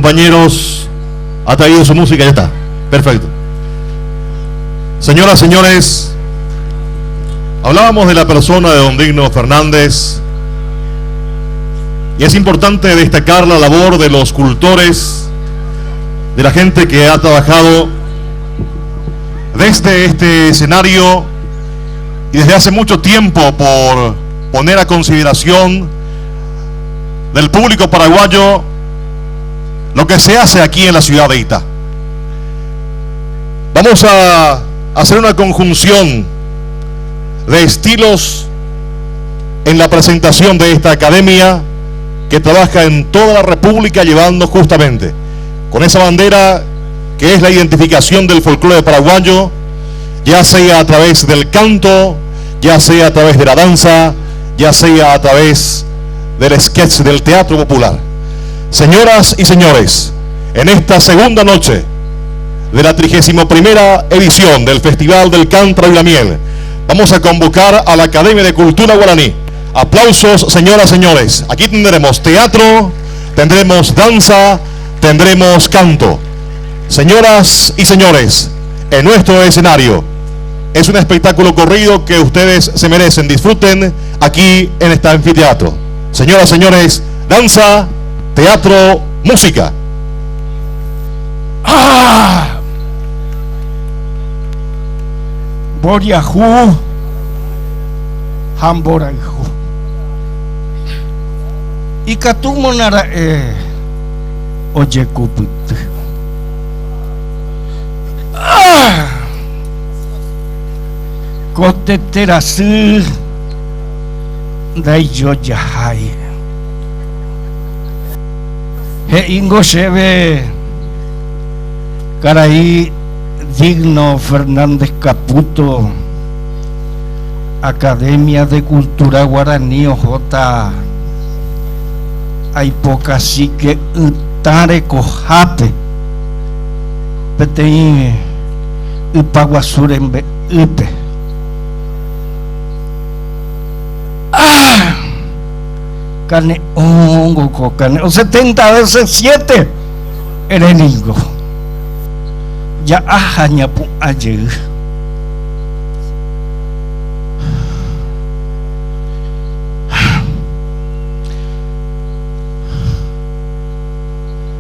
compañeros, ha traído su música, ya está. Perfecto. Señoras, señores, hablábamos de la persona de don Digno Fernández y es importante destacar la labor de los cultores, de la gente que ha trabajado desde este escenario y desde hace mucho tiempo por poner a consideración del público paraguayo lo que se hace aquí en la ciudad de Itá. Vamos a hacer una conjunción de estilos en la presentación de esta academia que trabaja en toda la República llevando justamente con esa bandera que es la identificación del folclore paraguayo, ya sea a través del canto, ya sea a través de la danza, ya sea a través del sketch del teatro popular. Señoras y señores, en esta segunda noche de la 31ª edición del Festival del Cántaro y la Miel, vamos a convocar a la Academia de Cultura Guaraní. Aplausos, señoras y señores. Aquí tendremos teatro, tendremos danza, tendremos canto. Señoras y señores, en nuestro escenario es un espectáculo corrido que ustedes se merecen. Disfruten aquí en este anfiteatro. Señoras y señores, danza, teatro, música. Boriahu, Hamboraihu. Ikatumonara oye kuput. Koteterasu daijo jahai. He ingo sheve Caray Digno Fernández Caputo, Academia de Cultura Guaraní J. Aipocasique Utare Cojate Petein Upaguasurembe Ute. Cane hongo cocane o 70 veces 7 ereningo. Ya hanya pu aje.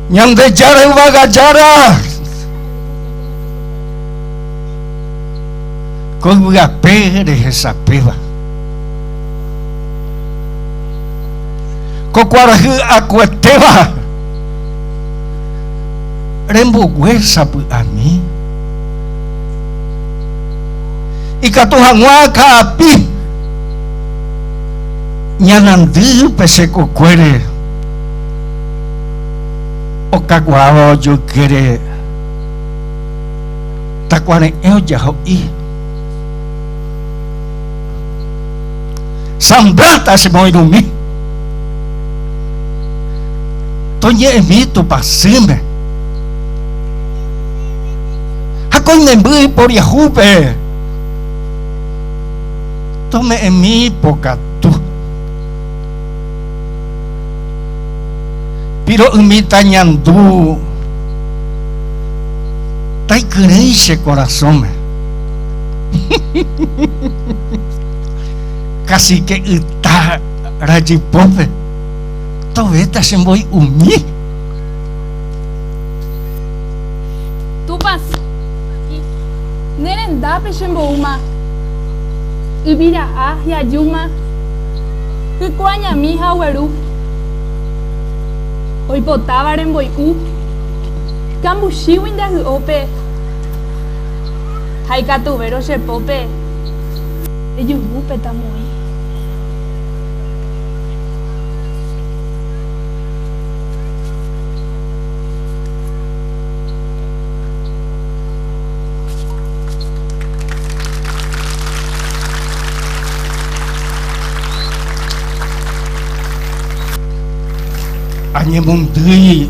Nyande jare waga jara. Con la pere esa peba. Cocuaraje acueteba. Rembuguesa a mí. Y catujanguaca api. Ñanandí peseco cuere. O caguao yo quiere. Tacuane eo yaho i. Sambrata se moirumi. Toñe emito pasime. Hakon nembui por yahupe. Tome emi pokatu. Pero umita ñandu. Tai creise corazón. Casi que está rajipope. Toveta se voy umi. Tupas. Nerenda peshembo uma. Ibira a ya yuma. Kukwanya mija weru. Hoy potaba remboy u. Kambushi winda ope. Haikatu vero se pope. Ellos upe tamoi. Añemundui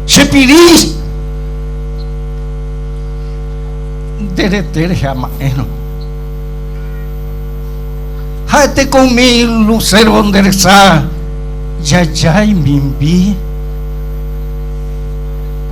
Shepiris Deretere Jamaeno Jate con mi lucero endereza Yayay mimbi